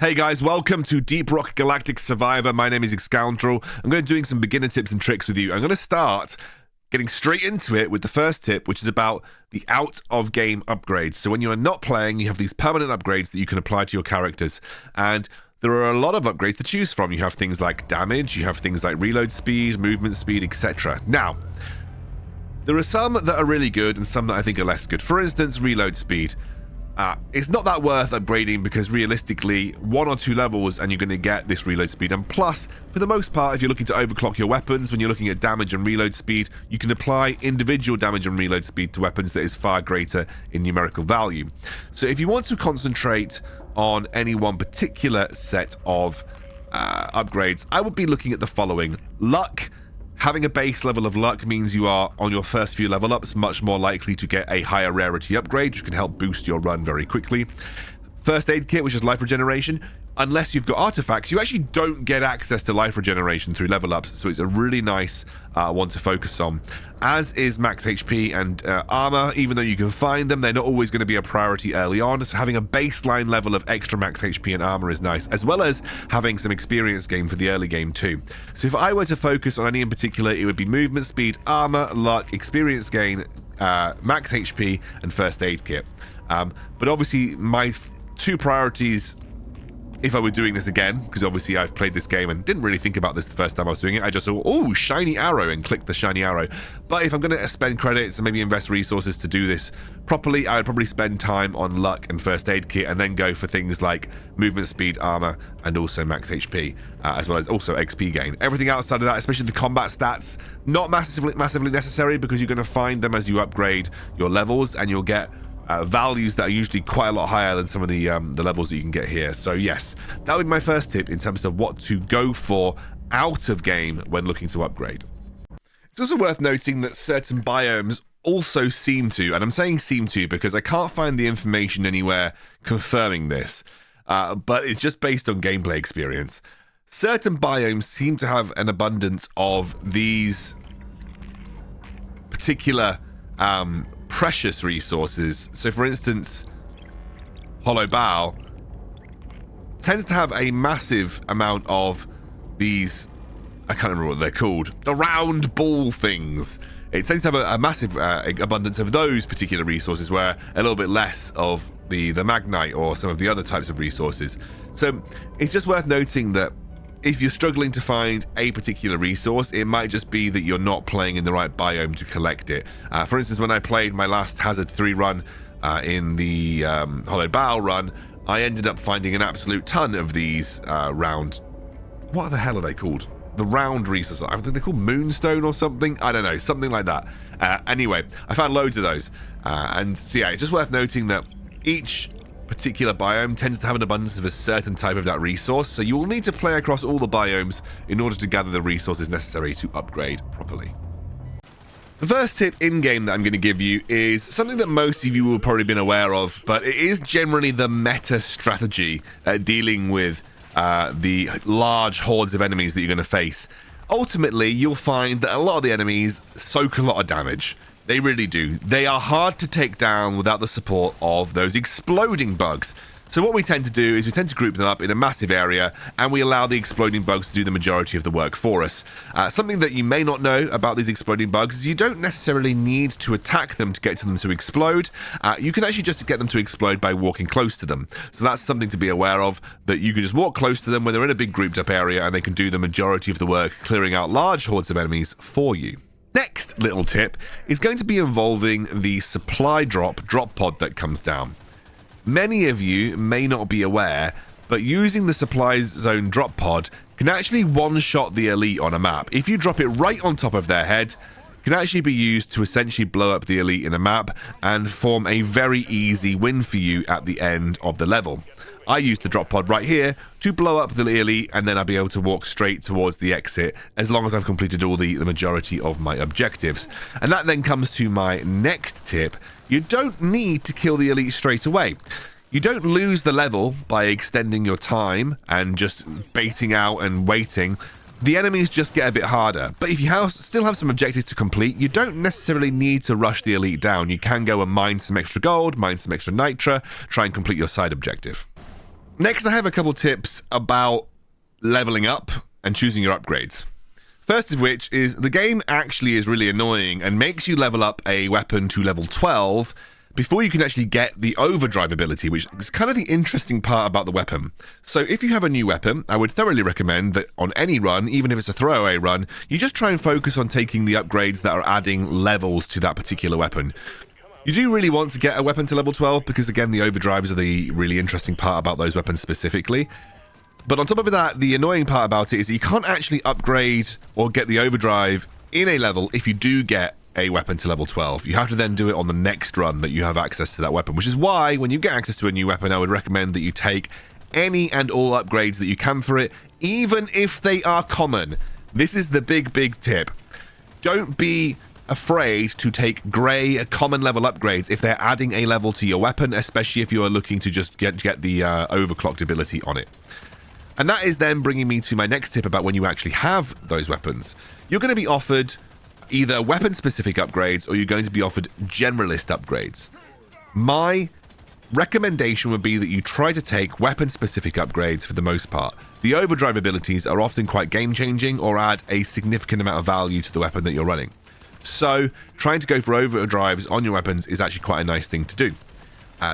Hey guys, welcome to Deep Rock Galactic Survivor. My name is Excoundrel. I'm going to be doing some beginner tips and tricks with you. I'm going to start getting straight into it with the first tip, which is about the out-of-game upgrades. So when you are not playing, you have these permanent upgrades that you can apply to your characters. And there are a lot of upgrades to choose from. You have things like damage, you have things like reload speed, movement speed, etc. Now, there are some that are really good and some that I think are less good. For instance, reload speed. It's not that worth upgrading because realistically, 1 or 2 levels and you're going to get this reload speed. And plus, for the most part, if you're looking to overclock your weapons, when you're looking at damage and reload speed, you can apply individual damage and reload speed to weapons that is far greater in numerical value. So if you want to concentrate on any one particular set of upgrades, I would be looking at the following. Luck. Having a base level of luck means you are, on your first few level ups, much more likely to get a higher rarity upgrade, which can help boost your run very quickly. First aid kit, which is life regeneration. Unless you've got artifacts, you actually don't get access to life regeneration through level ups, so it's a really nice one to focus on. As is max HP and armor. Even though you can find them, they're not always going to be a priority early on, so having a baseline level of extra max HP and armor is nice, as well as having some experience gain for the early game too. So if I were to focus on any in particular, it would be movement speed, armor, luck, experience gain, max HP, and first aid kit. But obviously, my 2 priorities, if I were doing this again, because obviously I've played this game and didn't really think about this the first time I was doing it, I just saw, oh, shiny arrow, and clicked the shiny arrow. But if I'm going to spend credits and maybe invest resources to do this properly, I would probably spend time on luck and first aid kit, and then go for things like movement speed, armor, and also max HP, as well as also XP gain. Everything outside of that, especially the combat stats, not massively necessary, because you're going to find them as you upgrade your levels, and you'll get values that are usually quite a lot higher than some of the levels that you can get here. So yes, that would be my first tip in terms of what to go for out of game when looking to upgrade. It's also worth noting that certain biomes also seem to, and I'm saying seem to because I can't find the information anywhere confirming this, but it's just based on gameplay experience. Certain biomes seem to have an abundance of these particular precious resources. So for instance, Hollow Bow tends to have a massive amount of these, I can't remember what they're called, the round ball things. It tends to have a massive abundance of those particular resources, where a little bit less of the Magnite or some of the other types of resources. So it's just worth noting that if you're struggling to find a particular resource, it might just be that you're not playing in the right biome to collect it. For instance, when I played my last Hazard 3 run in the Hollow Bow run, I ended up finding an absolute ton of these round... What the hell are they called? The round resources. I think they're called Moonstone or something. I don't know, something like that. Anyway, I found loads of those. And so yeah, it's just worth noting that each particular biome tends to have an abundance of a certain type of that resource, so you will need to play across all the biomes in order to gather the resources necessary to upgrade properly. The first tip in-game that I'm going to give you is something that most of you will have probably been aware of, but it is generally the meta strategy dealing with the large hordes of enemies that you're going to face. Ultimately, you'll find that a lot of the enemies soak a lot of damage. They really do. They are hard to take down without the support of those exploding bugs. So what we tend to do is we tend to group them up in a massive area, and we allow the exploding bugs to do the majority of the work for us. Something that you may not know about these exploding bugs is you don't necessarily need to attack them to get to them to explode. You can actually just get them to explode by walking close to them. So that's something to be aware of, that you can just walk close to them when they're in a big grouped up area, and they can do the majority of the work, clearing out large hordes of enemies for you. Next little tip is going to be involving the supply drop pod that comes down. Many of you may not be aware, but using the supply zone drop pod can actually one-shot the elite on a map. If you drop it right on top of their head, it can actually be used to essentially blow up the elite in a map and form a very easy win for you at the end of the level. I used the drop pod right here to blow up the elite, and then I'll be able to walk straight towards the exit as long as I've completed all the majority of my objectives. And that then comes to my next tip. You don't need to kill the elite straight away. You don't lose the level by extending your time and just baiting out and waiting. The enemies just get a bit harder. But if you still have some objectives to complete, you don't necessarily need to rush the elite down. You can go and mine some extra gold, mine some extra nitra, try and complete your side objective. Next, I have a couple tips about leveling up and choosing your upgrades. First of which is the game actually is really annoying and makes you level up a weapon to level 12 before you can actually get the overdrive ability, which is kind of the interesting part about the weapon. So if you have a new weapon, I would thoroughly recommend that on any run, even if it's a throwaway run, you just try and focus on taking the upgrades that are adding levels to that particular weapon. You do really want to get a weapon to level 12 because, again, the overdrives are the really interesting part about those weapons specifically. But on top of that, the annoying part about it is that you can't actually upgrade or get the overdrive in a level if you do get a weapon to level 12. You have to then do it on the next run that you have access to that weapon, which is why when you get access to a new weapon, I would recommend that you take any and all upgrades that you can for it, even if they are common. This is the big tip. Don't be afraid to take grey common level upgrades if they're adding a level to your weapon, especially if you are looking to just get the overclocked ability on it. And that is then bringing me to my next tip about when you actually have those weapons. You're going to be offered either weapon-specific upgrades or you're going to be offered generalist upgrades. My recommendation would be that you try to take weapon-specific upgrades for the most part. The overdrive abilities are often quite game-changing or add a significant amount of value to the weapon that you're running. So trying to go for overdrives on your weapons is actually quite a nice thing to do.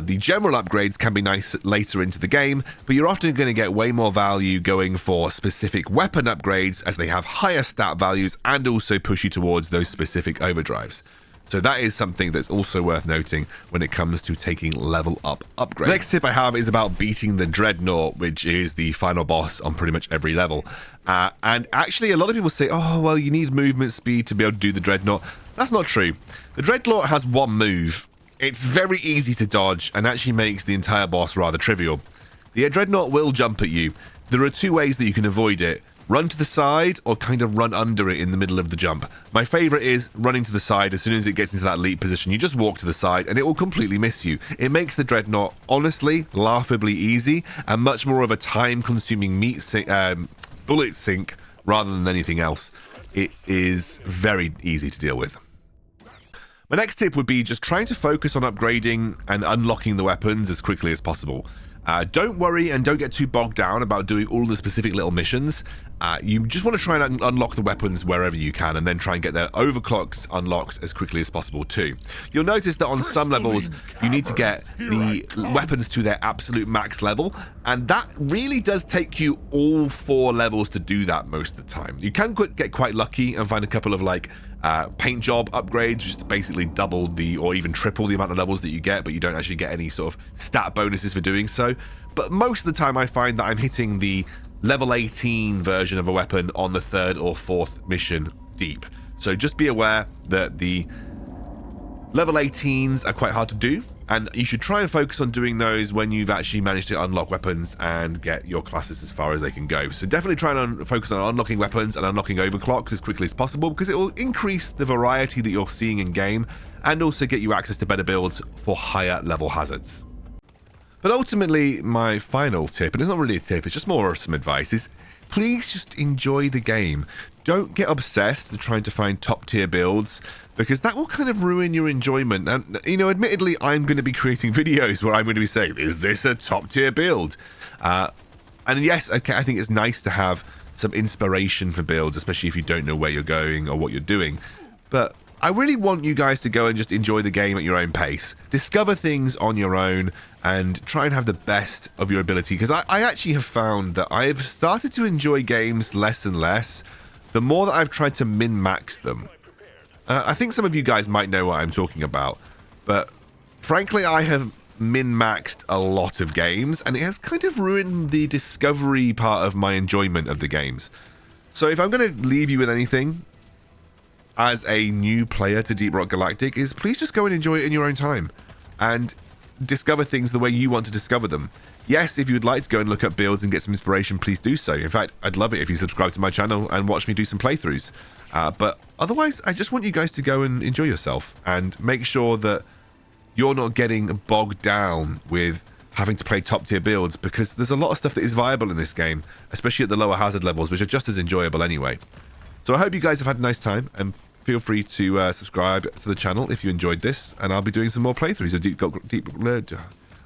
The general upgrades can be nice later into the game, but you're often going to get way more value going for specific weapon upgrades as they have higher stat values and also push you towards those specific overdrives. So that is something that's also worth noting when it comes to taking level up upgrades. Next tip I have is about beating the Dreadnaught, which is the final boss on pretty much every level. And actually a lot of people say, oh, well, you need movement speed to be able to do the Dreadnaught. That's not true. The Dreadnaught has one move. It's very easy to dodge and actually makes the entire boss rather trivial. The Dreadnaught will jump at you. There are two ways that you can avoid it. Run to the side or kind of run under it in the middle of the jump. My favorite is running to the side. As soon as it gets into that leap position, you just walk to the side and it will completely miss you. It makes the Dreadnaught, honestly, laughably easy and much more of a time-consuming bullet sink rather than anything else. It is very easy to deal with. My next tip would be just trying to focus on upgrading and unlocking the weapons as quickly as possible. Don't worry and don't get too bogged down about doing all the specific little missions. You just want to try and unlock the weapons wherever you can and then try and get their overclocks unlocked as quickly as possible too. You'll notice that on some levels you need to get the weapons to their absolute max level, and that really does take you all 4 levels to do that most of the time. You can get quite lucky and find a couple of like paint job upgrades, just basically double the or even triple the amount of levels that you get, but you don't actually get any sort of stat bonuses for doing so. But most of the time I find that I'm hitting the level 18 version of a weapon on the 3rd or 4th mission deep. So just be aware that the level 18s are quite hard to do, and you should try and focus on doing those when you've actually managed to unlock weapons and get your classes as far as they can go. So definitely try and focus on unlocking weapons and unlocking overclocks as quickly as possible, because it will increase the variety that you're seeing in game and also get you access to better builds for higher level hazards. But ultimately, my final tip, and it's not really a tip, it's just more some advice, is please just enjoy the game. Don't get obsessed with trying to find top tier builds, because that will kind of ruin your enjoyment. And, you know, admittedly, I'm going to be creating videos where I'm going to be saying, is this a top tier build? And yes, okay, I think it's nice to have some inspiration for builds, especially if you don't know where you're going or what you're doing. But I really want you guys to go and just enjoy the game at your own pace. Discover things on your own and try and have the best of your ability. Because I actually have found that I've started to enjoy games less and less the more that I've tried to min-max them. I think some of you guys might know what I'm talking about. But frankly, I have min-maxed a lot of games, and it has kind of ruined the discovery part of my enjoyment of the games. So if I'm going to leave you with anything as a new player to Deep Rock Galactic, is please just go and enjoy it in your own time and discover things the way you want to discover them. Yes, if you would like to go and look up builds and get some inspiration, please do so. In fact, I'd love it if you subscribe to my channel and watch me do some playthroughs. But otherwise, I just want you guys to go and enjoy yourself and make sure that you're not getting bogged down with having to play top tier builds, because there's a lot of stuff that is viable in this game, especially at the lower hazard levels, which are just as enjoyable anyway. So I hope you guys have had a nice time, and feel free to subscribe to the channel if you enjoyed this, and I'll be doing some more playthroughs of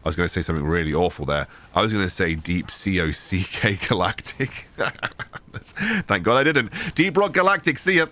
I was going to say something really awful there. I was going to say Deep COCK Galactic. Thank God I didn't. Deep Rock Galactic, see ya.